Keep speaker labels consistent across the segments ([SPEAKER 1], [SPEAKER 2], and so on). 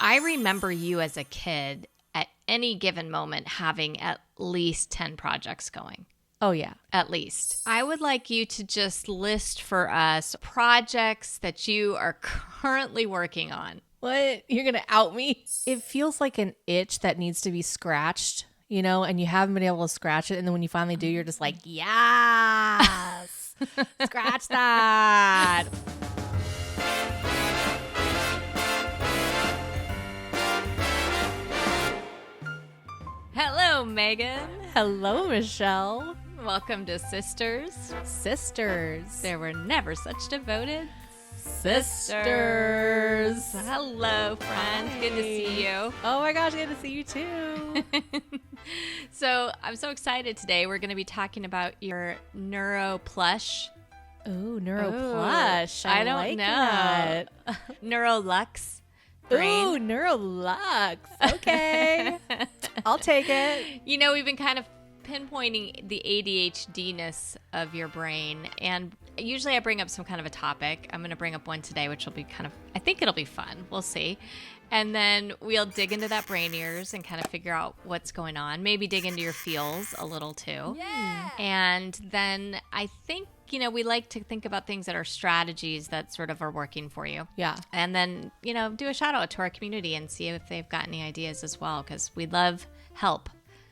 [SPEAKER 1] I remember you as a kid at any given moment having at least 10 projects going.
[SPEAKER 2] Oh, yeah.
[SPEAKER 1] At least. I would like you to just list for us projects that you are currently working on.
[SPEAKER 2] What? You're going to out me? It feels like an itch that needs to be scratched, you know, and you haven't been able to scratch it. And then when you finally do, you're just like, yes, scratch that.
[SPEAKER 1] Hello, Megan.
[SPEAKER 2] Hello, Michelle.
[SPEAKER 1] Welcome to Sisters.
[SPEAKER 2] Sisters.
[SPEAKER 1] There were never such devoted
[SPEAKER 2] Sisters.
[SPEAKER 1] Hello, friend.
[SPEAKER 2] Hi.
[SPEAKER 1] Good to see you.
[SPEAKER 2] Oh my gosh, good to see you too.
[SPEAKER 1] So I'm so excited today. We're going to be talking about your neuro plush.
[SPEAKER 2] Ooh, neuro plush. I
[SPEAKER 1] don't
[SPEAKER 2] like
[SPEAKER 1] know.
[SPEAKER 2] that.
[SPEAKER 1] Neurolux. Brain.
[SPEAKER 2] Ooh, Neurolux. Okay. I'll take it.
[SPEAKER 1] You know, we've been kind of pinpointing the ADHD-ness of your brain, and usually I bring up some kind of a topic. I'm going to bring up one today, which will be I think it'll be fun. We'll see. And then we'll dig into that brain ears and kind of figure out what's going on. Maybe dig into your feels a little too.
[SPEAKER 2] Yeah.
[SPEAKER 1] And then I think, you know, we like to think about things that are strategies that sort of are working for you.
[SPEAKER 2] Yeah.
[SPEAKER 1] And then, you know, do a shout out to our community and see if they've got any ideas as well, because we love help.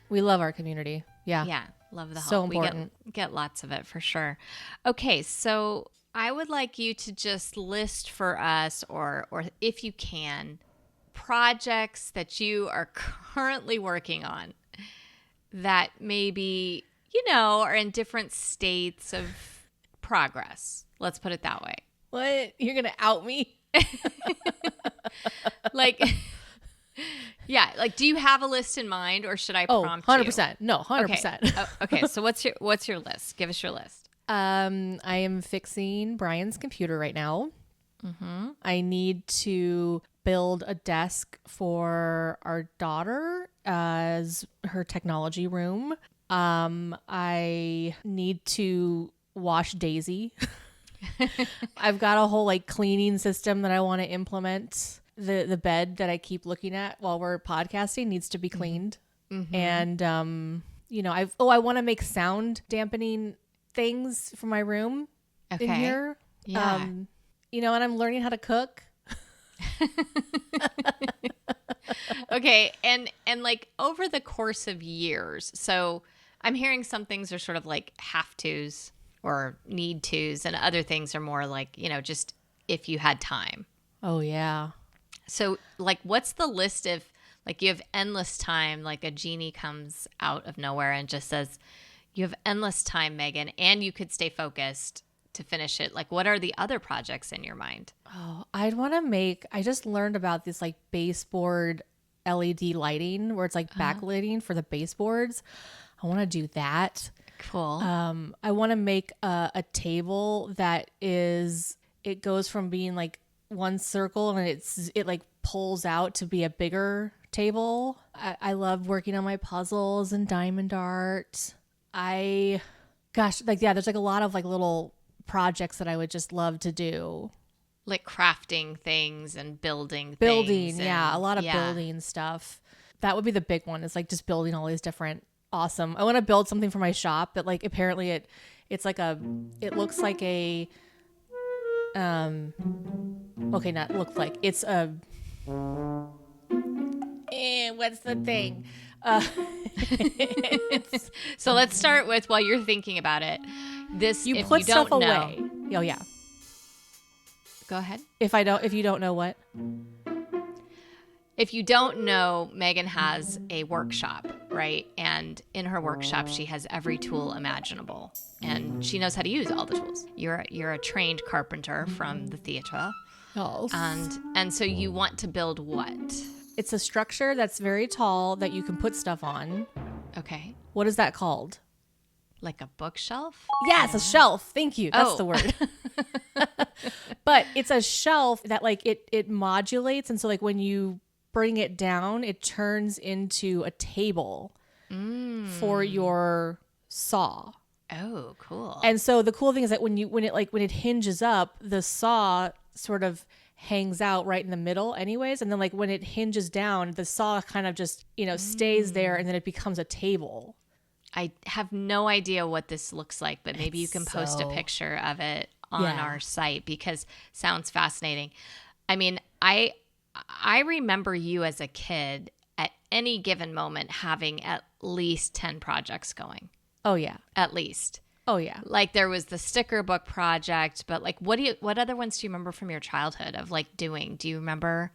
[SPEAKER 2] We love our community. Yeah.
[SPEAKER 1] Yeah. Love the help.
[SPEAKER 2] So important.
[SPEAKER 1] We get lots of it for sure. Okay. So I would like you to just list for us, or if you can, projects that you are currently working on that maybe, you know, are in different states of progress. Let's put it that way.
[SPEAKER 2] What? You're going to out me?
[SPEAKER 1] Like, yeah, like, do you have a list in mind, or should I prompt
[SPEAKER 2] 100%.
[SPEAKER 1] you?
[SPEAKER 2] No, 100%.
[SPEAKER 1] Okay, so what's your list? Give us your list.
[SPEAKER 2] I am fixing Brian's computer right now.
[SPEAKER 1] Mm-hmm.
[SPEAKER 2] I need to build a desk for our daughter as her technology room. I need to wash Daisy. I've got a whole like cleaning system that I want to implement. The bed that I keep looking at while we're podcasting needs to be cleaned. Mm-hmm. And you know, I want to make sound dampening things for my room in here.
[SPEAKER 1] Yeah.
[SPEAKER 2] You know, and I'm learning how to cook.
[SPEAKER 1] Okay, and like over the course of years, so I'm hearing some things are sort of like have tos or need tos, and other things are more like, you know, just if you had time.
[SPEAKER 2] Oh yeah.
[SPEAKER 1] So like, what's the list of, like, you have endless time, like a genie comes out of nowhere and just says, you have endless time, Megan, and you could stay focused to finish it. Like, what are the other projects in your mind?
[SPEAKER 2] Oh, I just learned about this like baseboard LED lighting where it's like backlighting for the baseboards. I want to do that.
[SPEAKER 1] Cool.
[SPEAKER 2] I want to make a table that it goes from being like one circle and it like pulls out to be a bigger table. I love working on my puzzles and diamond art. There's like a lot of like little projects that I would just love to do.
[SPEAKER 1] Like crafting things and building
[SPEAKER 2] Building,
[SPEAKER 1] things.
[SPEAKER 2] a lot of building stuff. That would be the big one, is like just building all these different awesome. I want to build something for my shop that like apparently it looks like a okay, not look like, it's a what's the thing?
[SPEAKER 1] So let's start with, while you're thinking about it, this,
[SPEAKER 2] you
[SPEAKER 1] if
[SPEAKER 2] put
[SPEAKER 1] you don't
[SPEAKER 2] stuff
[SPEAKER 1] know,
[SPEAKER 2] away. Oh yeah.
[SPEAKER 1] Go ahead.
[SPEAKER 2] If you don't know what?
[SPEAKER 1] If you don't know, Megan has a workshop, right? And in her workshop, she has every tool imaginable, and she knows how to use all the tools. You're a trained carpenter from the theater.
[SPEAKER 2] Oh.
[SPEAKER 1] And so you want to build what?
[SPEAKER 2] It's a structure that's very tall that you can put stuff on.
[SPEAKER 1] Okay.
[SPEAKER 2] What is that called?
[SPEAKER 1] Like a bookshelf?
[SPEAKER 2] Yes, a shelf. Thank you. That's the word. But it's a shelf that like it modulates, and so like when you bring it down, it turns into a table for your saw.
[SPEAKER 1] Oh, cool.
[SPEAKER 2] And so the cool thing is that when it hinges up, the saw sort of hangs out right in the middle anyways. And then like when it hinges down, the saw kind of just, stays there, and then it becomes a table.
[SPEAKER 1] I have no idea what this looks like, but maybe you
[SPEAKER 2] It's
[SPEAKER 1] can post a
[SPEAKER 2] so-
[SPEAKER 1] picture of it on
[SPEAKER 2] Yeah.
[SPEAKER 1] our site, because sounds fascinating. I mean, I remember you as a kid at any given moment having at least 10 projects going.
[SPEAKER 2] Oh yeah.
[SPEAKER 1] At least.
[SPEAKER 2] Oh yeah.
[SPEAKER 1] Like there was the sticker book project, but like what other ones do you remember from your childhood of like doing? Do you remember?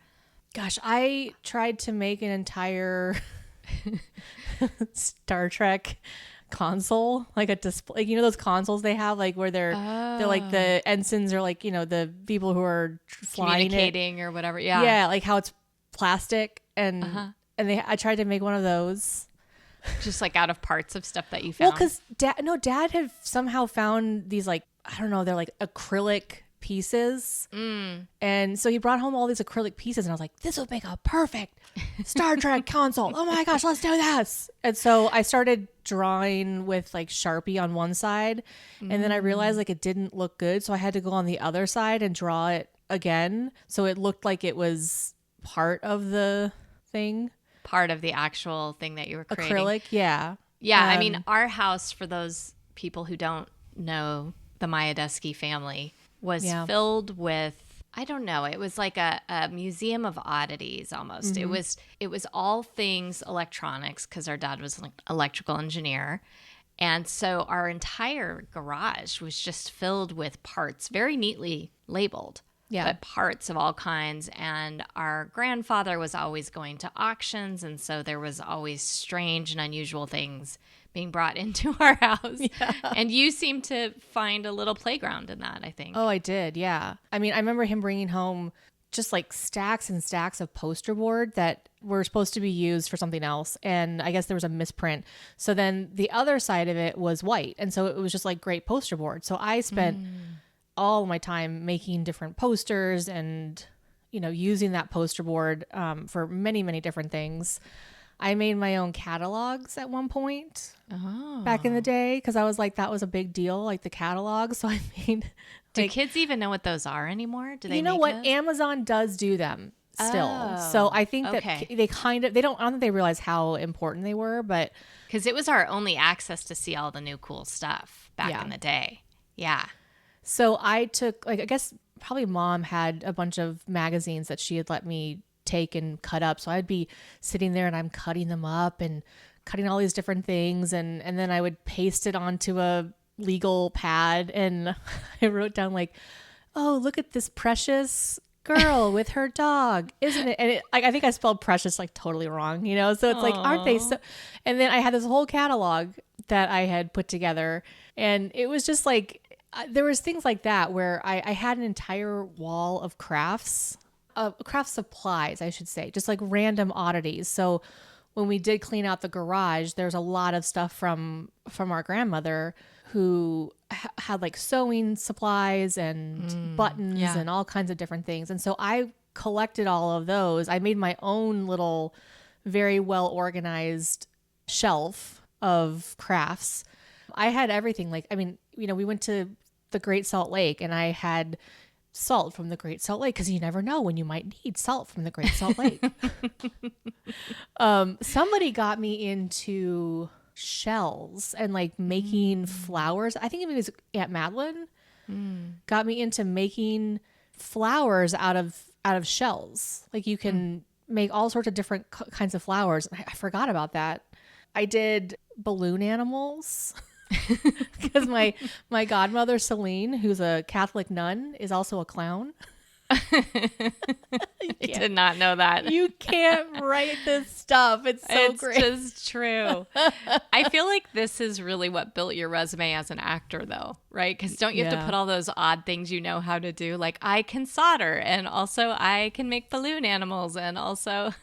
[SPEAKER 2] Gosh, I tried to make an entire Star Trek console, like a display, like, those consoles they have, like where they're like the ensigns, or like, the people who are flying
[SPEAKER 1] Communicating or whatever. Yeah.
[SPEAKER 2] Yeah, like how it's plastic, and I tried to make one of those.
[SPEAKER 1] Just like out of parts of stuff that you
[SPEAKER 2] Well,
[SPEAKER 1] found.
[SPEAKER 2] because dad had somehow found these, like, I don't know, they're like acrylic pieces. And so he brought home all these acrylic pieces, and I was like, this would make a perfect Star Trek console. Oh my gosh, let's do this. And so I started drawing with like Sharpie on one side, and then I realized like it didn't look good. So I had to go on the other side and draw it again. So it looked like it was part of the thing.
[SPEAKER 1] Part of the actual thing that you were creating.
[SPEAKER 2] Acrylic, yeah.
[SPEAKER 1] Yeah, I mean, our house, for those people who don't know the Mayadeski family, was filled with, I don't know, it was like a museum of oddities almost. It was all things electronics, because our dad was an electrical engineer. And so our entire garage was just filled with parts, very neatly labeled.
[SPEAKER 2] Yeah.
[SPEAKER 1] But parts of all kinds. And our grandfather was always going to auctions. And so there was always strange and unusual things being brought into our house. Yeah. And you seem to find a little playground in that, I think.
[SPEAKER 2] Oh, I did. Yeah. I mean, I remember him bringing home just like stacks and stacks of poster board that were supposed to be used for something else. And I guess there was a misprint. So then the other side of it was white. And so it was just like great poster board. So I spent all my time making different posters and, using that poster board for many, many different things. I made my own catalogs at one point back in the day, because I was like, that was a big deal, like the catalog. So I made.
[SPEAKER 1] Do kids even know what those are anymore? Do they?
[SPEAKER 2] You know
[SPEAKER 1] make
[SPEAKER 2] what?
[SPEAKER 1] those?
[SPEAKER 2] Amazon does do them still. So I think that they I don't think they realize how important they were, but
[SPEAKER 1] because it was our only access to see all the new cool stuff back in the day. Yeah.
[SPEAKER 2] So I took, like, I guess probably mom had a bunch of magazines that she had let me take and cut up. So I'd be sitting there and I'm cutting them up and cutting all these different things. And then I would paste it onto a legal pad. And I wrote down like, oh, look at this precious girl with her dog, isn't it? And I think I spelled precious like totally wrong, So it's like, aren't they so? And then I had this whole catalog that I had put together. And it was just like, there was things like that where I had an entire wall of crafts, craft supplies, I should say, just like random oddities. So when we did clean out the garage, there's a lot of stuff from our grandmother, who had like sewing supplies and buttons and all kinds of different things. And so I collected all of those. I made my own little, very well organized shelf of crafts. I had everything. Like, I mean, we went to the Great Salt Lake, and I had salt from the Great Salt Lake, because you never know when you might need salt from the Great Salt Lake. Somebody got me into shells and like making flowers. I think it was Aunt Madeline got me into making flowers out of shells. Like you can make all sorts of different kinds of flowers. I forgot about that. I did balloon animals. Because my godmother Celine, who's a Catholic nun, is also a clown.
[SPEAKER 1] I did not know that.
[SPEAKER 2] You can't write this stuff. It's so great.
[SPEAKER 1] It's just true. I feel like this is really what built your resume as an actor, though, right? Because don't you have to put all those odd things you know how to do? Like, I can solder, and also I can make balloon animals, and also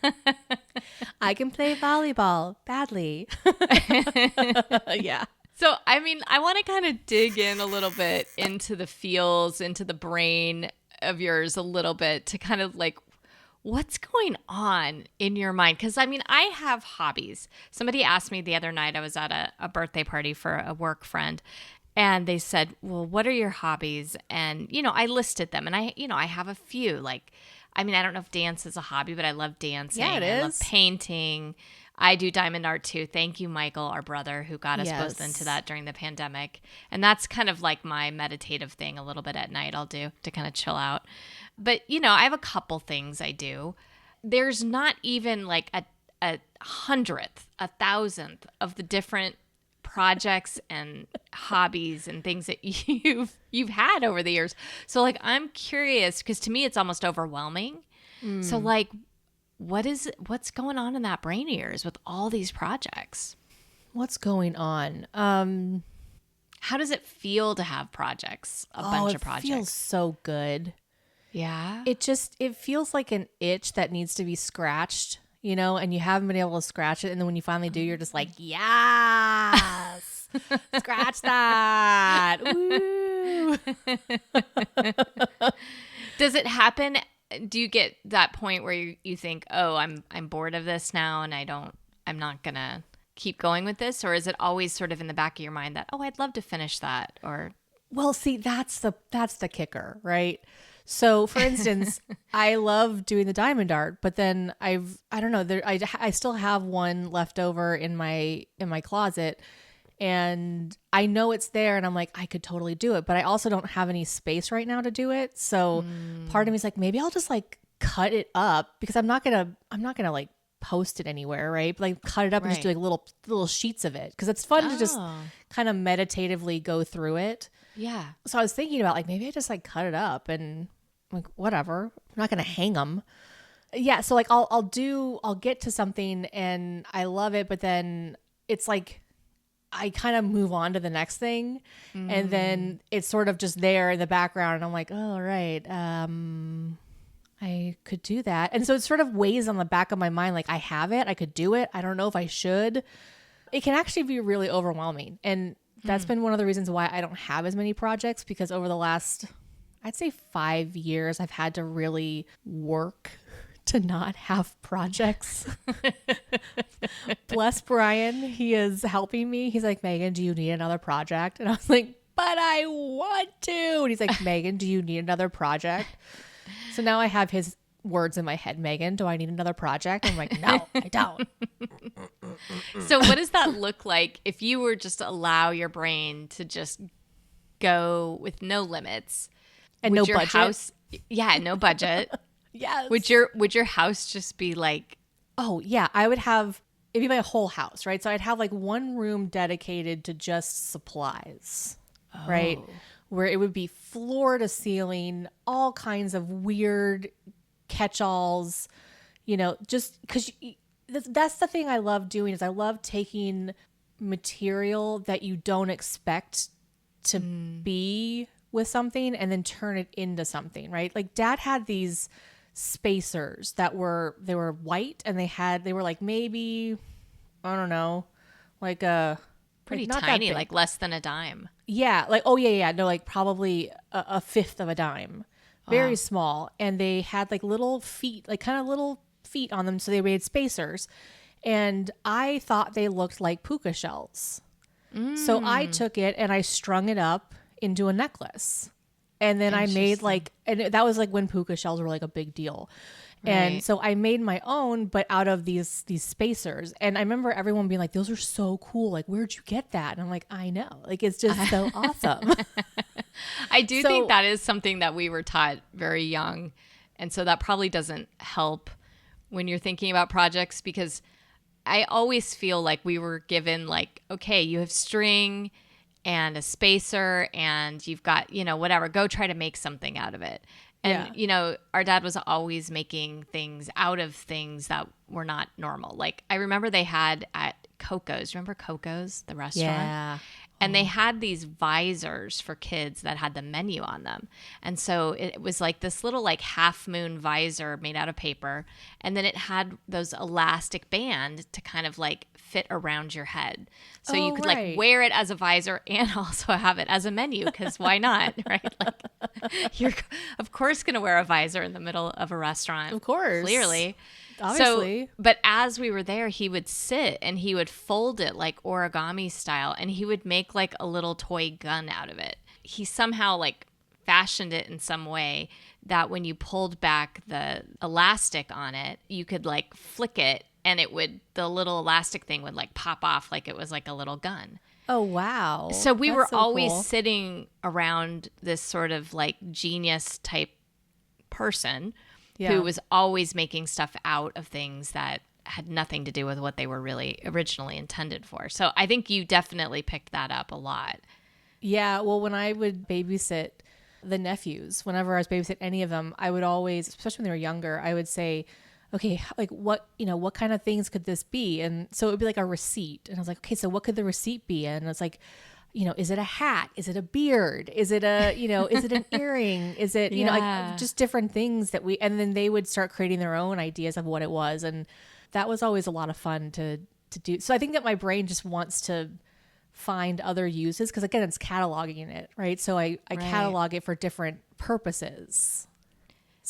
[SPEAKER 2] I can play volleyball badly. Yeah.
[SPEAKER 1] So, I mean, I want to kind of dig in a little bit into the feels, into the brain of yours a little bit, to kind of like, what's going on in your mind? Because, I mean, I have hobbies. Somebody asked me the other night, I was at a birthday party for a work friend, And they said, well, what are your hobbies? And, I listed them. And I have a few. Like, I mean, I don't know if dance is a hobby, but I love dancing.
[SPEAKER 2] Yeah, it
[SPEAKER 1] I love
[SPEAKER 2] is.
[SPEAKER 1] painting. I do diamond art too. Thank you, Michael, our brother, who got us both
[SPEAKER 2] Yes.
[SPEAKER 1] into that during the pandemic. And that's kind of like my meditative thing a little bit at night I'll do to kind of chill out. But, I have a couple things I do. There's not even like a hundredth, a thousandth of the different projects and hobbies and things that you've had over the years. So like I'm curious because to me it's almost overwhelming. So like what's going on in that brain of yours with all these projects?
[SPEAKER 2] What's going on?
[SPEAKER 1] How does it feel to have projects? A bunch of projects.
[SPEAKER 2] It feels so good.
[SPEAKER 1] Yeah.
[SPEAKER 2] It feels like an itch that needs to be scratched, and you haven't been able to scratch it. And then when you finally do, you're just like, yes, scratch that. Woo.
[SPEAKER 1] Does it happen? Do you get that point where you think, oh, I'm bored of this now and I'm not going to keep going with this? Or is it always sort of in the back of your mind that, oh, I'd love to finish that? Or,
[SPEAKER 2] well, see, that's the kicker, right? So, for instance, I love doing the diamond art, but then I don't know, I still have one left over in my closet, and I know it's there, and I'm like, I could totally do it, but I also don't have any space right now to do it. So, part of me is like, maybe I'll just like cut it up because I'm not gonna like post it anywhere, right? But, like cut it up and just do like little sheets of it because it's fun to just kind of meditatively go through it.
[SPEAKER 1] Yeah.
[SPEAKER 2] So I was thinking about like maybe I just like cut it up and like whatever. I'm not gonna hang them. Yeah. So like I'll get to something and I love it, but then it's like I kind of move on to the next thing, and then it's sort of just there in the background, and I'm like, oh right, I could do that, and so it sort of weighs on the back of my mind, like I have it, I could do it. I don't know if I should. It can actually be really overwhelming, and that's been one of the reasons why I don't have as many projects, because over the last, I'd say 5 years, I've had to really work to not have projects. Bless Brian. He is helping me. He's like, Megan, do you need another project? And I was like, but I want to. And he's like, Megan, do you need another project? So now I have his words in my head. Megan, do I need another project? I'm like, no, I don't.
[SPEAKER 1] So what does that look like if you were just to allow your brain to just go with no limits
[SPEAKER 2] And
[SPEAKER 1] would
[SPEAKER 2] no
[SPEAKER 1] your
[SPEAKER 2] budget?
[SPEAKER 1] house? Yeah, no budget.
[SPEAKER 2] Yes.
[SPEAKER 1] Would your house just be like?
[SPEAKER 2] Oh, yeah. It'd be my whole house, right? So I'd have like one room dedicated to just supplies, right? Where it would be floor to ceiling, all kinds of weird catch-alls, just because that's the thing I love doing is I love taking material that you don't expect to be with something and then turn it into something, right? Like Dad had these spacers they were white and they were like maybe, I don't know, like
[SPEAKER 1] Pretty
[SPEAKER 2] not that
[SPEAKER 1] tiny,
[SPEAKER 2] big.
[SPEAKER 1] like less than a dime.
[SPEAKER 2] Yeah, like no, like probably a fifth of a dime, very small, and they had like little feet, like kind of little feet on them, so they made spacers, and I thought they looked like puka shells, so I took it and I strung it up into a necklace. And then I made that was like when puka shells were like a big deal.
[SPEAKER 1] Right.
[SPEAKER 2] And so I made my own, but out of these spacers. And I remember everyone being like, those are so cool. Like, where'd you get that? And I'm like, I know. Like, it's just so awesome.
[SPEAKER 1] I do think that is something that we were taught very young. And so that probably doesn't help when you're thinking about projects, because I always feel like we were given like, okay, you have string and a spacer and you've got, whatever, go try to make something out of it. And, our dad was always making things out of things that were not normal. Like I remember they had at Coco's, remember Coco's, the restaurant?
[SPEAKER 2] Yeah.
[SPEAKER 1] And they had these visors for kids that had the menu on them. And so it was like this little like half moon visor made out of paper. And then it had those elastic band to kind of like fit around your head. So you could like wear it as a visor and also have it as a menu, because why not, right? Like you're of course going to wear a visor in the middle of a restaurant.
[SPEAKER 2] Of course.
[SPEAKER 1] Clearly.
[SPEAKER 2] Obviously.
[SPEAKER 1] So, but as we were there, he would sit and he would fold it like origami style, and he would make like a little toy gun out of it. He somehow like fashioned it in some way that when you pulled back the elastic on it, you could like flick it and the little elastic thing would like pop off like it was like a little gun.
[SPEAKER 2] Oh, wow.
[SPEAKER 1] So we
[SPEAKER 2] That's
[SPEAKER 1] were
[SPEAKER 2] so
[SPEAKER 1] always
[SPEAKER 2] cool.
[SPEAKER 1] sitting around this sort of like genius type person
[SPEAKER 2] Yeah.
[SPEAKER 1] who was always making stuff out of things that had nothing to do with what they were really originally intended for. So I think you definitely picked that up a lot.
[SPEAKER 2] Yeah, well, when I would babysit the nephews, whenever I was babysit any of them, I would always, especially when they were younger, I would say, okay, like what kind of things could this be? And so it would be like a receipt. And I was like, okay, so what could the receipt be? And it's like, is it a hat? Is it a beard? Is it is it an earring? Is it,
[SPEAKER 1] Yeah.
[SPEAKER 2] like just different things and then they would start creating their own ideas of what it was. And that was always a lot of fun to do. So I think that my brain just wants to find other uses because again, it's cataloging it, right? So I
[SPEAKER 1] Right.
[SPEAKER 2] catalog it for different purposes.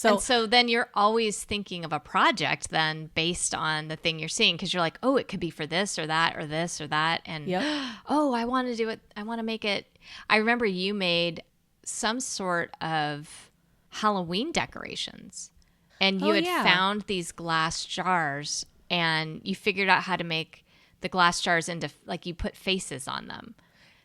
[SPEAKER 1] And so then you're always thinking of a project then based on the thing you're seeing because you're like, oh, it could be for this or that or this or that. And
[SPEAKER 2] Yep.
[SPEAKER 1] oh, I want to do it. I want to make it. I remember you made some sort of Halloween decorations and you
[SPEAKER 2] Oh,
[SPEAKER 1] had
[SPEAKER 2] yeah.
[SPEAKER 1] found these glass jars and you figured out how to make the glass jars into like you put faces on them.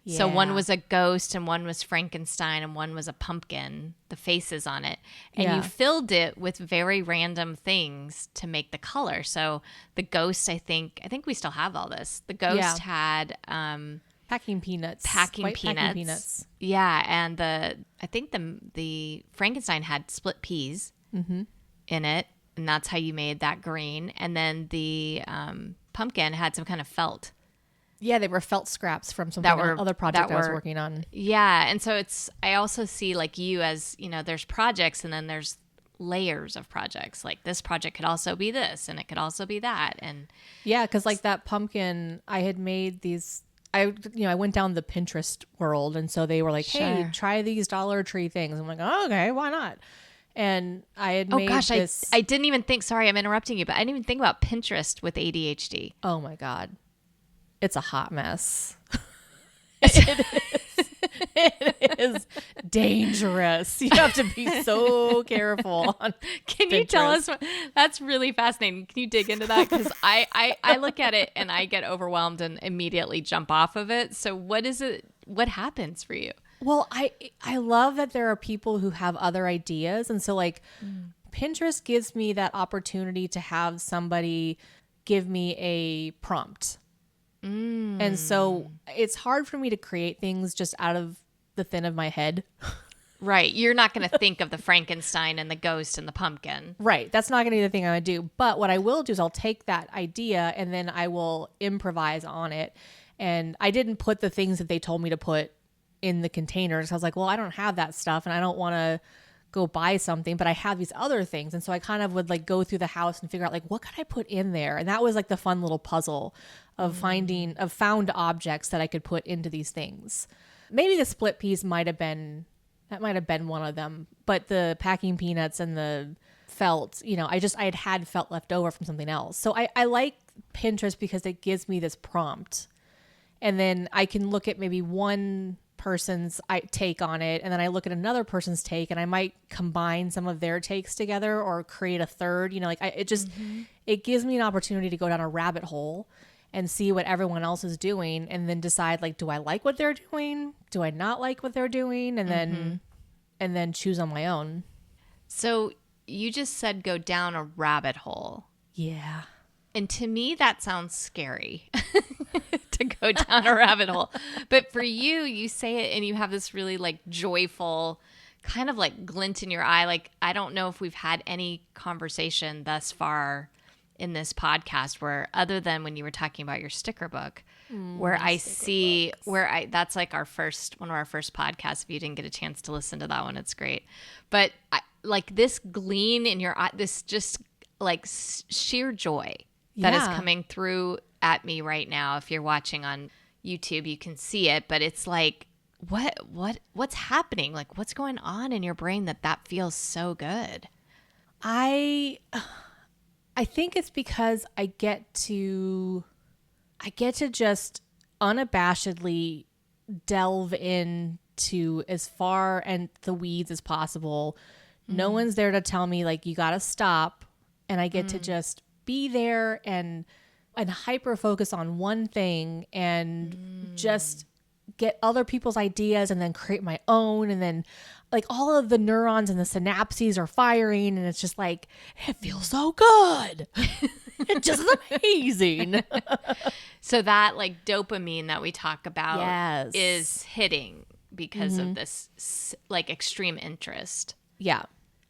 [SPEAKER 1] So one
[SPEAKER 2] Yeah.
[SPEAKER 1] was a ghost and one was Frankenstein and one was a pumpkin, the faces on it. And
[SPEAKER 2] Yeah.
[SPEAKER 1] you filled it with very random things to make the color. So the ghost, I think we still have all this. The ghost had
[SPEAKER 2] packing peanuts.
[SPEAKER 1] packing
[SPEAKER 2] White
[SPEAKER 1] peanuts.
[SPEAKER 2] Packing peanuts.
[SPEAKER 1] Yeah, and I think the Frankenstein had split peas in it, and that's how you made that green. And then the pumpkin had some kind of felt.
[SPEAKER 2] Yeah, they were felt scraps from something other project I was working on.
[SPEAKER 1] Yeah, and so I also see like you as, there's projects and then there's layers of projects. Like this project could also be this and it could also be that. And
[SPEAKER 2] Yeah, because like that pumpkin, I had made these. I went down the Pinterest world, and so they were like, "Hey,
[SPEAKER 1] Sure.
[SPEAKER 2] try these Dollar Tree things." I'm like, "Oh, okay, why not?" And I had made this.
[SPEAKER 1] I didn't even think, sorry, I'm interrupting you, but I didn't even think about Pinterest with ADHD.
[SPEAKER 2] Oh my God, it's a hot mess. It is dangerous. You have to be so careful.
[SPEAKER 1] Can you tell us? That's really fascinating. Can you dig into that? Because I look at it and I get overwhelmed and immediately jump off of it. So what is it? What happens for you?
[SPEAKER 2] Well, I love that there are people who have other ideas. And so like Pinterest gives me that opportunity to have somebody give me a prompt. And so it's hard for me to create things just out of the thin of my head.
[SPEAKER 1] Right. You're not going to think of the Frankenstein and the ghost and the pumpkin.
[SPEAKER 2] Right. That's not going to be the thing I would do. But what I will do is I'll take that idea and then I will improvise on it. And I didn't put the things that they told me to put in the containers. I was like, well, I don't have that stuff and I don't want to go buy something, but I have these other things. And so I kind of would like go through the house and figure out like, what could I put in there? And that was like the fun little puzzle of found objects that I could put into these things. Maybe the split peas might have been one of them, but the packing peanuts and the felt, I had felt left over from something else. So I like Pinterest because it gives me this prompt and then I can look at maybe one person's take on it and then I look at another person's take and I might combine some of their takes together or create a third, it gives me an opportunity to go down a rabbit hole and see what everyone else is doing and then decide like, do I like what they're doing? Do I not like what they're doing? And then choose on my own.
[SPEAKER 1] So you just said go down a rabbit hole.
[SPEAKER 2] Yeah.
[SPEAKER 1] And to me, that sounds scary to go down a rabbit hole. But for you, you say it and you have this really like joyful kind of like glint in your eye. Like, I don't know if we've had any conversation thus far in this podcast where other than when you were talking about your sticker book, that's like one of our first podcasts. If you didn't get a chance to listen to that one, it's great. But like this gleam in your eye, this just like sheer joy that is coming through at me right now. If you're watching on YouTube, you can see it, but it's like, what's happening? Like what's going on in your brain that feels so good?
[SPEAKER 2] I I think it's because I get to just unabashedly delve into as far and the weeds as possible. No one's there to tell me like you got to stop, and I get to just be there and hyper focus on one thing and just get other people's ideas and then create my own, and then like all of the neurons and the synapses are firing, and it's just like it feels so good. It just is amazing.
[SPEAKER 1] So that like dopamine that we talk about
[SPEAKER 2] Yes.
[SPEAKER 1] is hitting because of this like extreme interest.
[SPEAKER 2] Yeah.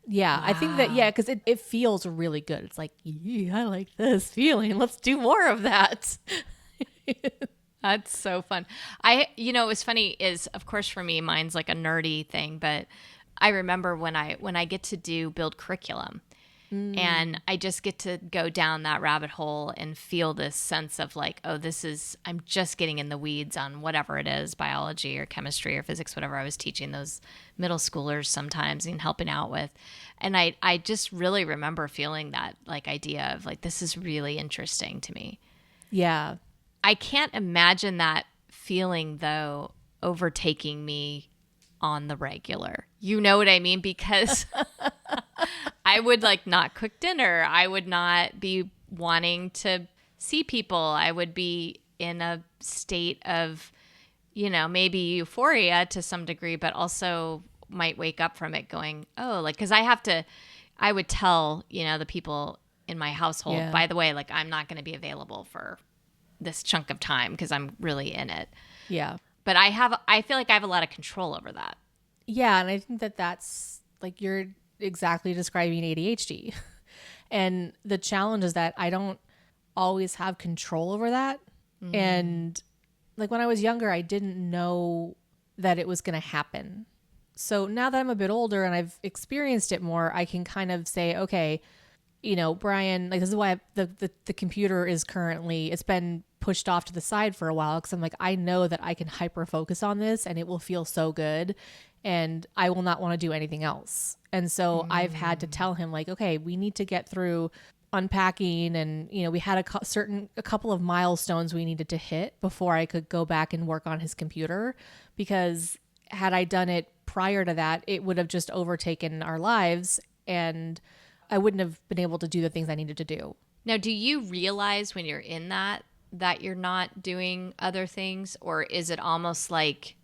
[SPEAKER 2] Yeah. I think that, because it feels really good. It's like, yeah, I like this feeling. Let's do more of that.
[SPEAKER 1] That's so fun. It was funny is, of course, for me, mine's like a nerdy thing, but I remember when I get to build curriculum and I just get to go down that rabbit hole and feel this sense of like, oh, I'm just getting in the weeds on whatever it is, biology or chemistry or physics, whatever I was teaching those middle schoolers sometimes and helping out with. And I just really remember feeling that like idea of like, this is really interesting to me.
[SPEAKER 2] Yeah.
[SPEAKER 1] I can't imagine that feeling, though, overtaking me on the regular. You know what I mean? Because I would like not cook dinner. I would not be wanting to see people. I would be in a state of, maybe euphoria to some degree, but also might wake up from it going, oh, like, because I would tell, the people in my household, by the way, like, I'm not going to be available for this chunk of time because I'm really in it.
[SPEAKER 2] Yeah.
[SPEAKER 1] But I feel like I have a lot of control over that.
[SPEAKER 2] Yeah. And I think that's like, you're exactly describing ADHD. And the challenge is that I don't always have control over that. Mm-hmm. And like when I was younger, I didn't know that it was going to happen. So now that I'm a bit older and I've experienced it more, I can kind of say, okay, Brian, like this is why the computer is currently, it's been pushed off to the side for a while because I'm like, I know that I can hyper focus on this and it will feel so good and I will not want to do anything else. And so I've had to tell him like, okay, we need to get through unpacking and, we had a couple of milestones we needed to hit before I could go back and work on his computer, because had I done it prior to that, it would have just overtaken our lives and I wouldn't have been able to do the things I needed to do.
[SPEAKER 1] Now, do you realize when you're in that you're not doing other things, or is it almost like,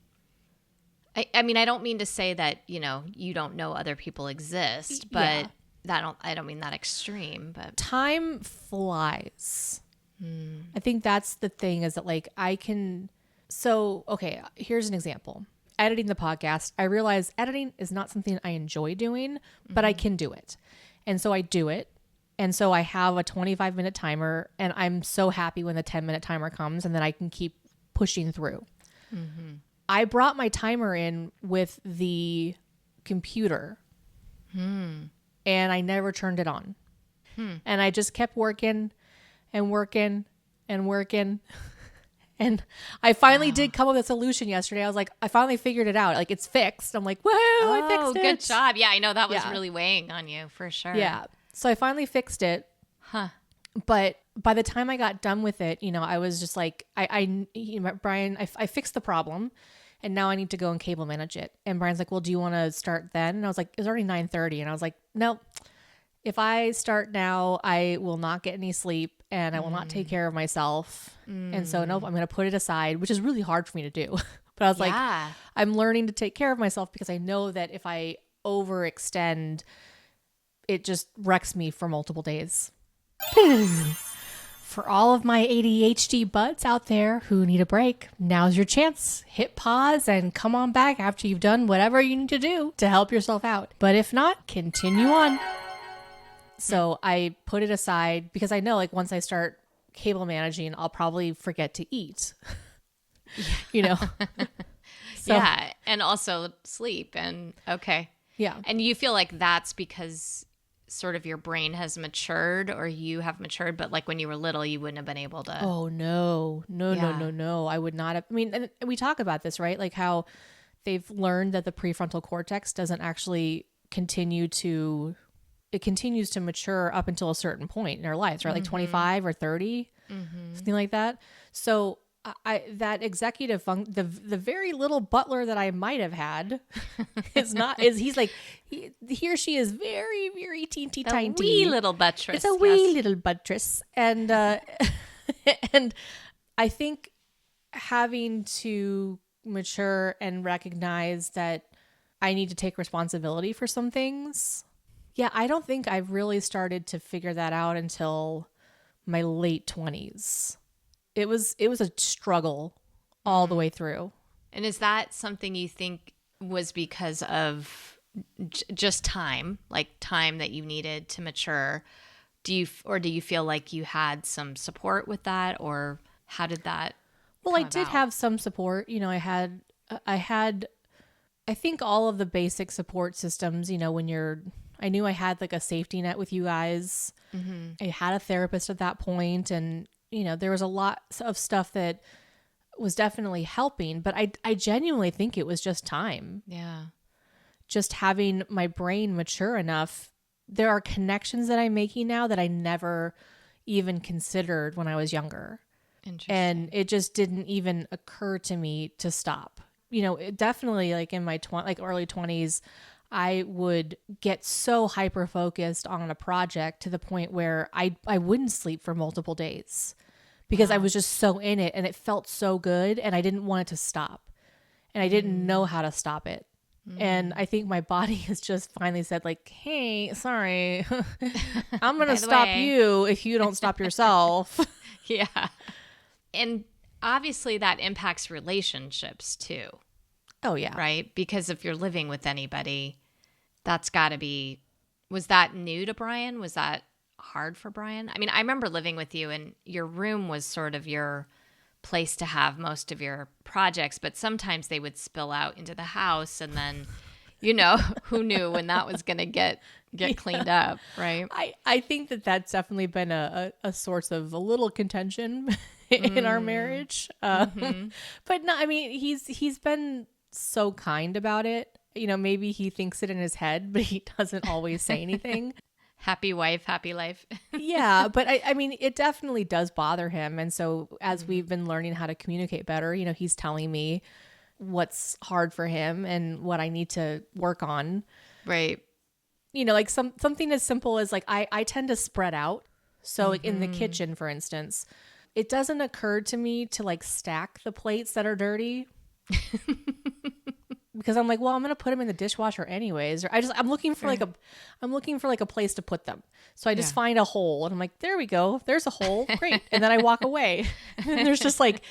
[SPEAKER 1] I mean, I don't mean to say that, you don't know other people exist, but I don't mean that extreme, but
[SPEAKER 2] time flies. I think that's the thing, is that like okay, here's an example. Editing the podcast, I realize editing is not something I enjoy doing, but I can do it. And so I do it. And so I have a 25-minute timer, and I'm so happy when the 10-minute timer comes, and then I can keep pushing through. Mm-hmm. I brought my timer in with the computer, and I never turned it on. And I just kept working and working and working. And I finally did come up with a solution yesterday. I was like, I finally figured it out. Like, it's fixed. I'm like, whoa, I fixed it.
[SPEAKER 1] Good job. Yeah, I know that was really weighing on you for sure.
[SPEAKER 2] Yeah. So I finally fixed it.
[SPEAKER 1] Huh.
[SPEAKER 2] But by the time I got done with it, I was just like, Brian, I fixed the problem and now I need to go and cable manage it. And Brian's like, well, do you want to start then? And I was like, it's already 9:30. And I was like, no, if I start now, I will not get any sleep and I will not take care of myself. And so, nope, I'm going to put it aside, which is really hard for me to do. But I was like, I'm learning to take care of myself because I know that if I overextend, it just wrecks me for multiple days. For all of my ADHD buds out there who need a break, now's your chance. Hit pause and come on back after you've done whatever you need to do to help yourself out. But if not, continue on. So I put it aside because I know like once I start cable managing, I'll probably forget to eat. So,
[SPEAKER 1] yeah. And also sleep and okay.
[SPEAKER 2] Yeah.
[SPEAKER 1] And you feel like that's because sort of your brain has matured or you have matured, but like when you were little, you wouldn't have been able to.
[SPEAKER 2] Oh, no. I would not have. I mean, and we talk about this, right? Like how they've learned that the prefrontal cortex doesn't actually continue to it continues to mature up until a certain point in our lives, right? Like 25 or 30, something like that. So that executive the very little butler that I might have had he's like, he or she is very, very teeny tiny.
[SPEAKER 1] Wee little buttress.
[SPEAKER 2] It's a wee little buttress. And, and I think having to mature and recognize that I need to take responsibility for some things. Yeah, I don't think I've really started to figure that out until my late 20s. It was a struggle all the way through.
[SPEAKER 1] And is that something you think was because of just time, like time that you needed to mature? Do you feel like you had some support with that, or how did that
[SPEAKER 2] Well, I
[SPEAKER 1] come
[SPEAKER 2] did
[SPEAKER 1] about?
[SPEAKER 2] have some support. You know, I think all of the basic support systems, you know, I knew I had like a safety net with you guys. I had a therapist at that point, and you know, there was a lot of stuff that was definitely helping, but I genuinely think it was just time.
[SPEAKER 1] Yeah.
[SPEAKER 2] Just having my brain mature enough. There are connections that I'm making now that I never even considered when I was younger.
[SPEAKER 1] Interesting.
[SPEAKER 2] And it just didn't even occur to me to stop. You know, it definitely like in my early 20s, I would get so hyper focused on a project to the point where I wouldn't sleep for multiple days because I was just so in it and it felt so good and I didn't want it to stop and I didn't know how to stop it. And I think my body has just finally said like, hey, sorry, I'm going to stop you if you don't stop yourself.
[SPEAKER 1] Yeah. And obviously that impacts relationships too.
[SPEAKER 2] Oh, yeah.
[SPEAKER 1] Right? Because if you're living with anybody, that's got to be, was that new to Brian? Was that hard for Brian? I mean, I remember living with you and your room was sort of your place to have most of your projects, but sometimes they would spill out into the house and then, you know, who knew when that was going to get cleaned up, right?
[SPEAKER 2] I think that that's definitely been a source of a little contention in our marriage. But no, I mean, he's been so kind about it. You know, maybe he thinks it in his head, but he doesn't always say anything.
[SPEAKER 1] Happy wife, happy life.
[SPEAKER 2] Yeah, but I mean, it definitely does bother him. And so as we've been learning how to communicate better, you know, he's telling me what's hard for him and what I need to work on.
[SPEAKER 1] Right.
[SPEAKER 2] You know, like something as simple as like I tend to spread out. So like in the kitchen, for instance, it doesn't occur to me to like stack the plates that are dirty. Because I'm like, well, I'm going to put them in the dishwasher anyways. Or I'm looking for like a place to put them. So I just find a hole and I'm like, there we go. There's a hole. Great. And then I walk away and there's just like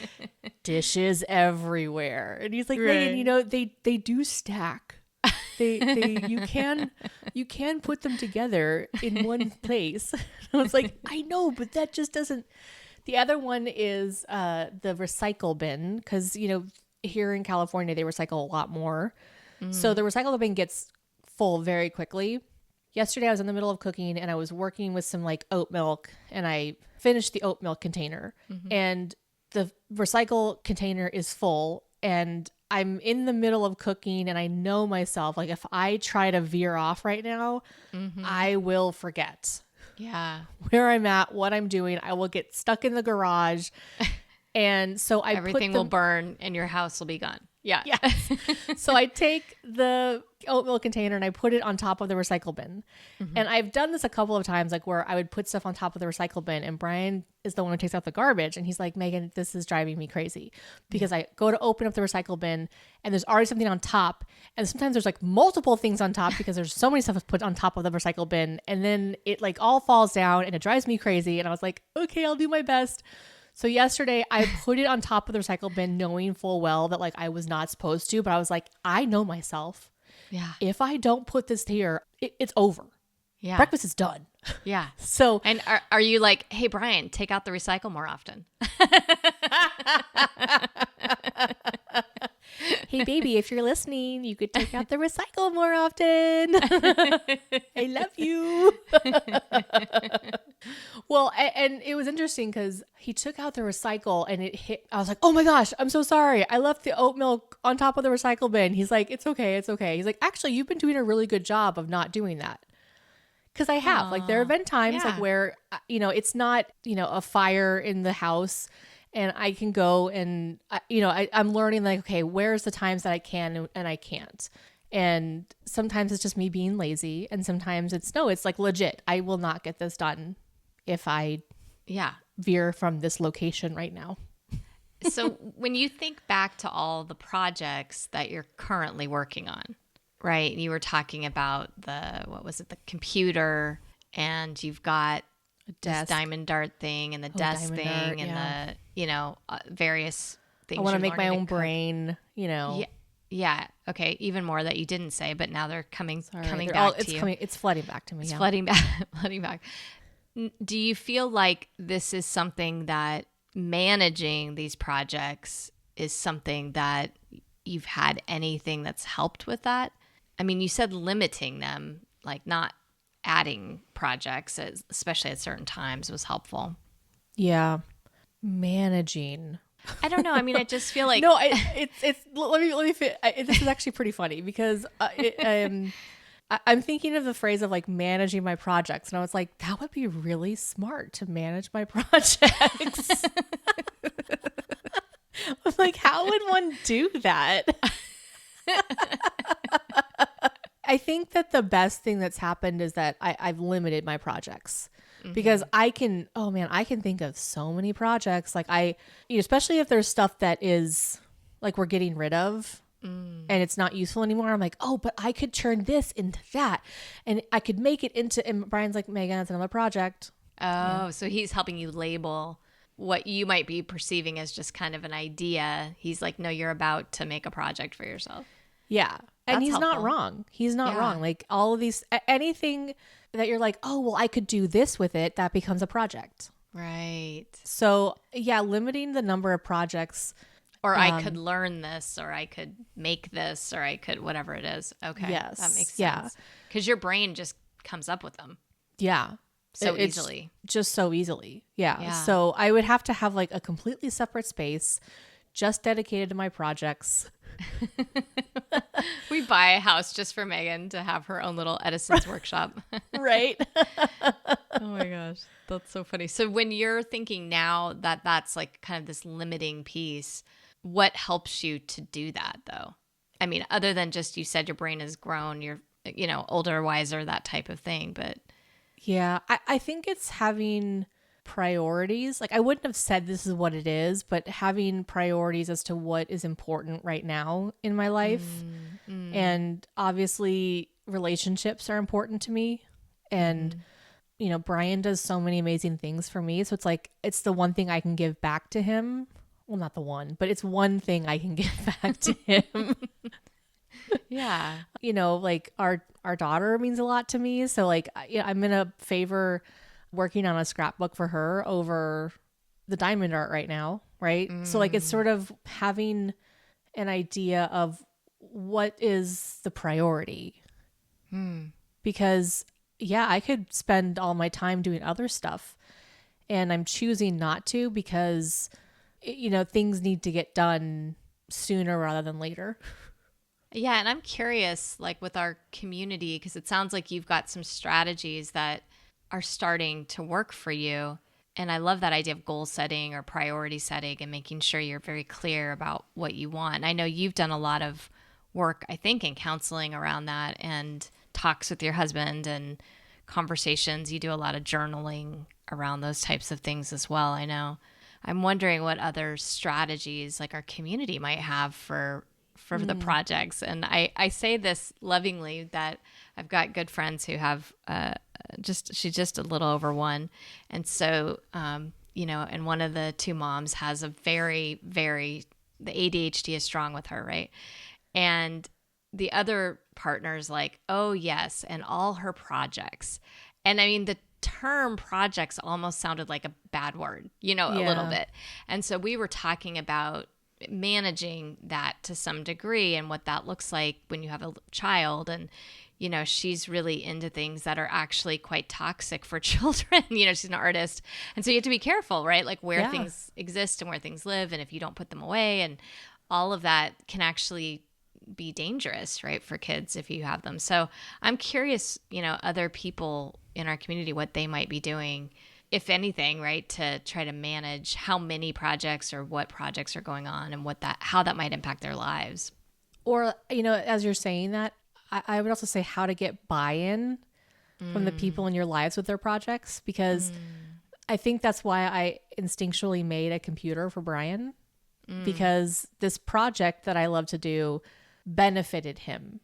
[SPEAKER 2] dishes everywhere. And he's like, Megan, you know, they do stack. You can put them together in one place. And I was like, I know, but that just doesn't. The other one is the recycle bin. Cause you know, here in California, they recycle a lot more. So the recycle bin gets full very quickly. Yesterday, I was in the middle of cooking and I was working with some like oat milk and I finished the oat milk container and the recycle container is full and I'm in the middle of cooking and I know myself, like if I try to veer off right now, I will forget where I'm at, what I'm doing. I will get stuck in the garage. And so
[SPEAKER 1] everything will burn and your house will be gone. Yeah.
[SPEAKER 2] Yes. So I take the oat milk container and I put it on top of the recycle bin. And I've done this a couple of times, like where I would put stuff on top of the recycle bin and Brian is the one who takes out the garbage. And he's like, Megan, this is driving me crazy because I go to open up the recycle bin and there's already something on top. And sometimes there's like multiple things on top because there's so many stuff put on top of the recycle bin. And then it like all falls down and it drives me crazy. And I was like, okay, I'll do my best. So yesterday I put it on top of the recycle bin knowing full well that like I was not supposed to, but I was like, I know myself.
[SPEAKER 1] Yeah.
[SPEAKER 2] If I don't put this here, it's over.
[SPEAKER 1] Yeah.
[SPEAKER 2] Breakfast is done.
[SPEAKER 1] Yeah.
[SPEAKER 2] So,
[SPEAKER 1] and are you like, hey, Brian, take out the recycle more often?
[SPEAKER 2] hey, baby, if you're listening, you could take out the recycle more often. I love you. Well, and it was interesting because he took out the recycle and it hit. I was like, oh my gosh, I'm so sorry. I left the oat milk on top of the recycle bin. He's like, it's okay. It's okay. He's like, actually, you've been doing a really good job of not doing that. Because I have, like, there have been times like
[SPEAKER 1] yeah.
[SPEAKER 2] where, it's not, a fire in the house, and I can go and, I'm learning, like, okay, where's the times that I can and I can't. And sometimes it's just me being lazy. And sometimes it's like legit. I will not get this done if I
[SPEAKER 1] Yeah.
[SPEAKER 2] veer from this location right now.
[SPEAKER 1] So when you think back to all the projects that you're currently working on, right? You were talking about the computer, and you've got this
[SPEAKER 2] Desk.
[SPEAKER 1] diamond dart thing and the desk
[SPEAKER 2] diamond
[SPEAKER 1] thing
[SPEAKER 2] dart,
[SPEAKER 1] and
[SPEAKER 2] yeah.
[SPEAKER 1] the various things
[SPEAKER 2] I want to
[SPEAKER 1] you're
[SPEAKER 2] make my
[SPEAKER 1] learning
[SPEAKER 2] own
[SPEAKER 1] to cook.
[SPEAKER 2] brain,
[SPEAKER 1] Yeah. Yeah. Okay. Even more that you didn't say, but now they're coming
[SPEAKER 2] Sorry,
[SPEAKER 1] back to you.
[SPEAKER 2] it's flooding back to me.
[SPEAKER 1] It's
[SPEAKER 2] Yeah.
[SPEAKER 1] flooding back, flooding back. Do you feel like this is something that managing these projects is something that you've had anything that's helped with that? I mean, you said limiting them, like not adding projects, especially at certain times, was helpful.
[SPEAKER 2] Yeah. Managing.
[SPEAKER 1] I don't know. I mean, I just feel like
[SPEAKER 2] No, it's let me fit. This is actually pretty funny because I'm thinking of the phrase of like managing my projects, and I was like, that would be really smart to manage my projects. I'm like, how would one do that? I think that the best thing that's happened is that I've limited my projects. Because I can think of so many projects. Like especially if there's stuff that is like we're getting rid of and it's not useful anymore. I'm like, oh, but I could turn this into that, and I could make it into. And Brian's like, Megan, that's another project.
[SPEAKER 1] Oh, so he's helping you label what you might be perceiving as just kind of an idea. He's like, no, you're about to make a project for yourself.
[SPEAKER 2] Yeah. And
[SPEAKER 1] That's
[SPEAKER 2] he's not
[SPEAKER 1] helpful.
[SPEAKER 2] wrong. He's not
[SPEAKER 1] Yeah.
[SPEAKER 2] wrong. Like all of these, anything that you're like, oh, well, I could do this with it, that becomes a project.
[SPEAKER 1] Right.
[SPEAKER 2] So yeah, limiting the number of projects.
[SPEAKER 1] Or I could learn this, or I could make this, or I could whatever it is. Okay.
[SPEAKER 2] Yes.
[SPEAKER 1] That makes sense.
[SPEAKER 2] Yeah.
[SPEAKER 1] Because your brain just comes up with them
[SPEAKER 2] Yeah.
[SPEAKER 1] so
[SPEAKER 2] It's
[SPEAKER 1] easily.
[SPEAKER 2] just so easily. Yeah.
[SPEAKER 1] Yeah.
[SPEAKER 2] So I would have to have like a completely separate space just dedicated to my projects.
[SPEAKER 1] We buy a house just for Megan to have her own little Edison's workshop.
[SPEAKER 2] Right.
[SPEAKER 1] Oh my gosh, that's so funny. So when you're thinking now that that's like kind of this limiting piece, what helps you to do that though? I mean, other than just you said your brain has grown, you're older, wiser, that type of thing, but
[SPEAKER 2] Yeah. I think it's having priorities. Like I wouldn't have said this is what it is, but having priorities as to what is important right now in my life. And obviously relationships are important to me. And Brian does so many amazing things for me. So it's like it's the one thing I can give back to him. Well, not the one, but it's one thing I can give back to him.
[SPEAKER 1] yeah.
[SPEAKER 2] Like our daughter means a lot to me. So like I'm gonna favor working on a scrapbook for her over the diamond art right now, right? So like it's sort of having an idea of what is the priority. Because I could spend all my time doing other stuff, and I'm choosing not to because things need to get done sooner rather than later.
[SPEAKER 1] Yeah, and I'm curious, like with our community, because it sounds like you've got some strategies that are starting to work for you. And I love that idea of goal setting or priority setting and making sure you're very clear about what you want. I know you've done a lot of work, I think, in counseling around that and talks with your husband and conversations. You do a lot of journaling around those types of things as well, I know. I'm wondering what other strategies like our community might have for the projects. And I say this lovingly that I've got good friends who have she's just a little over one. And so, and one of the two moms has a very, very, the ADHD is strong with her, right? And the other partner's like, oh, yes, and all her projects. And I mean, the term projects almost sounded like a bad word, a little bit. And so we were talking about managing that to some degree and what that looks like when you have a child. And, she's really into things that are actually quite toxic for children. She's an artist. And so you have to be careful, right? Like where things exist and where things live. And if you don't put them away, and all of that can actually be dangerous, right, for kids if you have them. So I'm curious, other people in our community, what they might be doing, if anything, right, to try to manage how many projects or what projects are going on and how that might impact their lives.
[SPEAKER 2] Or, as you're saying that, I would also say how to get buy-in from the people in your lives with their projects, because I think that's why I instinctually made a computer for Brian, because this project that I love to do benefited him.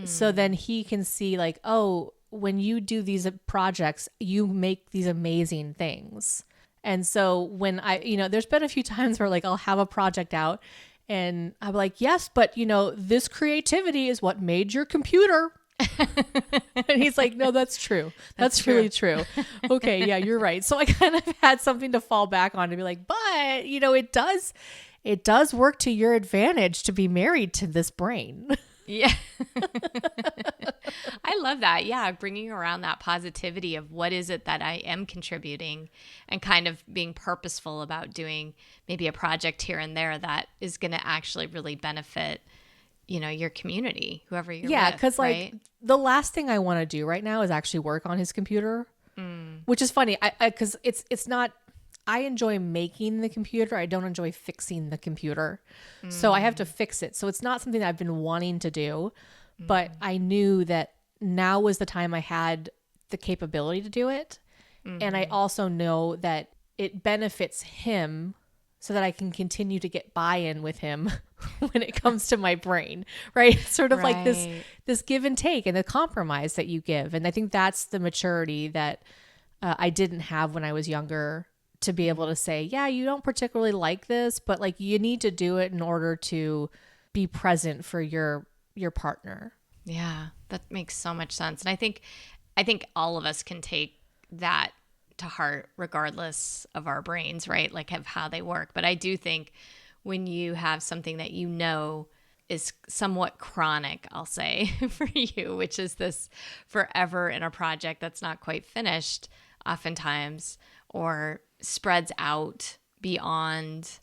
[SPEAKER 2] So then he can see like, oh, when you do these projects, you make these amazing things. And so when there's been a few times where like I'll have a project out and I'm like, yes, but this creativity is what made your computer. And he's like, no, that's true. That's really true. Okay. Yeah, you're right. So I kind of had something to fall back on to be like, but it does work to your advantage to be married to this brain.
[SPEAKER 1] Yeah. I love that. Yeah. Bringing around that positivity of what is it that I am contributing, and kind of being purposeful about doing maybe a project here and there that is going to actually really benefit, your community, whoever you're with.
[SPEAKER 2] Yeah. Cause
[SPEAKER 1] right?
[SPEAKER 2] like the last thing I want to do right now is actually work on his computer, which is funny. Cause it's not, I enjoy making the computer. I don't enjoy fixing the computer. So I have to fix it. So it's not something that I've been wanting to do, but I knew that now was the time I had the capability to do it. And I also know that it benefits him so that I can continue to get buy-in with him when it comes to my brain, right? Sort of like this give and take and the compromise that you give. And I think that's the maturity that I didn't have when I was younger, to be able to say, yeah, you don't particularly like this, but like you need to do it in order to be present for your partner.
[SPEAKER 1] Yeah, that makes so much sense. And I think all of us can take that to heart regardless of our brains, right? Like of how they work. But I do think when you have something that is somewhat chronic, I'll say, for you, which is this forever in a project that's not quite finished oftentimes, or spreads out beyond,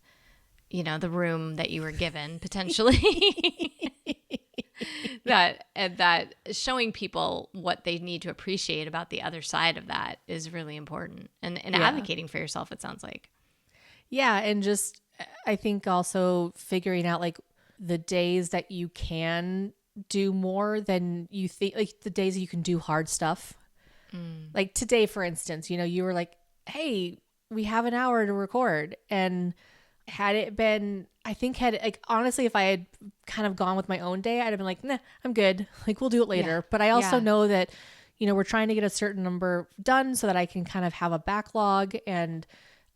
[SPEAKER 1] the room that you were given potentially. that showing people what they need to appreciate about the other side of that is really important, and advocating for yourself, it sounds like.
[SPEAKER 2] Yeah. And just, I think also figuring out like the days that you can do more than you think, like the days that you can do hard stuff. Like today, for instance, you were like, hey, we have an hour to record. And had it been, honestly, if I had kind of gone with my own day, I'd have been like, nah, I'm good. Like, we'll do it later. Yeah. But I also know that, we're trying to get a certain number done so that I can kind of have a backlog. And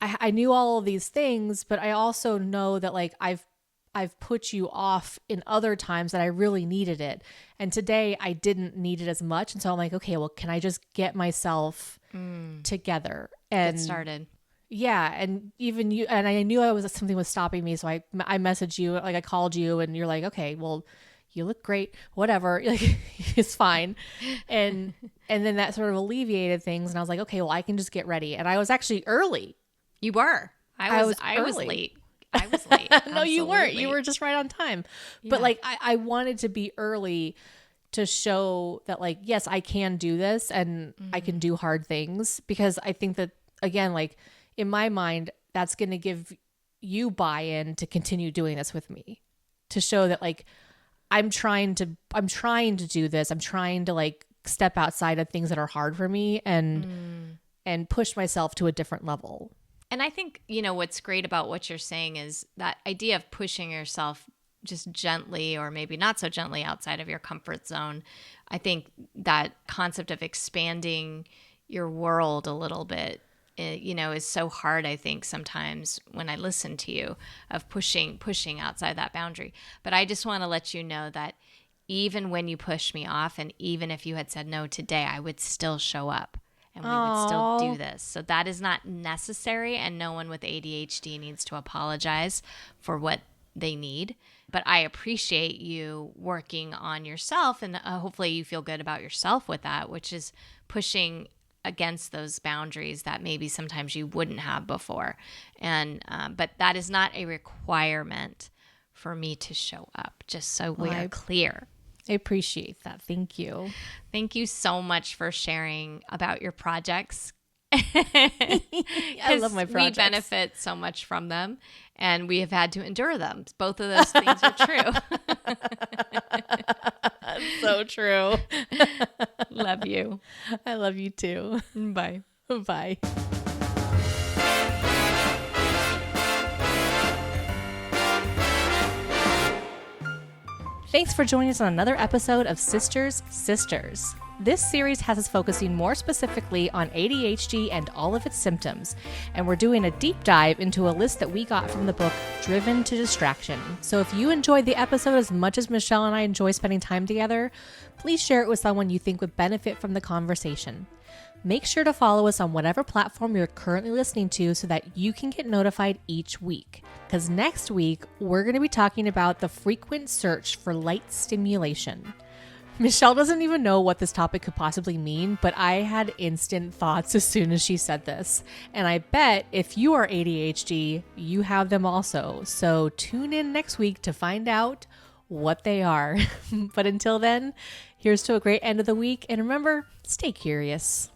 [SPEAKER 2] I knew all of these things, but I also know that like I've put you off in other times that I really needed it. And today I didn't need it as much. And so I'm like, okay, well, can I just get myself together and
[SPEAKER 1] get started?
[SPEAKER 2] Yeah. And even you, and I knew something was stopping me. So I messaged you, like I called you, and you're like, okay, well, you look great, whatever. Like, it's fine. And then that sort of alleviated things. And I was like, okay, well, I can just get ready. And I was actually early.
[SPEAKER 1] You were. I was late. I was late.
[SPEAKER 2] No, you weren't. You were just right on time. Yeah. But like, I wanted to be early to show that like, yes, I can do this, and I can do hard things, because I think that, again, like in my mind, that's going to give you buy-in to continue doing this with me, to show that like, I'm trying to do this. I'm trying to like step outside of things that are hard for me and push myself to a different level.
[SPEAKER 1] And I think, what's great about what you're saying is that idea of pushing yourself just gently, or maybe not so gently, outside of your comfort zone. I think that concept of expanding your world a little bit, is so hard, I think, sometimes when I listen to you, of pushing outside that boundary. But I just want to let you know that even when you push me off, and even if you had said no today, I would still show up. And we would still do this. So that is not necessary, and no one with ADHD needs to apologize for what they need. But I appreciate you working on yourself, and hopefully you feel good about yourself with that, which is pushing against those boundaries that maybe sometimes you wouldn't have before. And but that is not a requirement for me to show up, just so we
[SPEAKER 2] Well,
[SPEAKER 1] are clear.
[SPEAKER 2] I appreciate that. Thank you.
[SPEAKER 1] Thank you so much for sharing about your projects.
[SPEAKER 2] I love my projects.
[SPEAKER 1] We benefit so much from them, and we have had to endure them. Both of those things are true.
[SPEAKER 2] So true.
[SPEAKER 1] Love you.
[SPEAKER 2] I love you too.
[SPEAKER 1] Bye.
[SPEAKER 2] Bye. Thanks for joining us on another episode of Sisters. This series has us focusing more specifically on ADHD and all of its symptoms, and we're doing a deep dive into a list that we got from the book Driven to Distraction. So if you enjoyed the episode as much as Michelle and I enjoy spending time together, please share it with someone you think would benefit from the conversation. Make sure to follow us on whatever platform you're currently listening to so that you can get notified each week. Because next week, we're going to be talking about the frequent search for light stimulation. Michelle doesn't even know what this topic could possibly mean, but I had instant thoughts as soon as she said this. And I bet if you are ADHD, you have them also. So tune in next week to find out what they are. But until then, here's to a great end of the week. And remember, stay curious.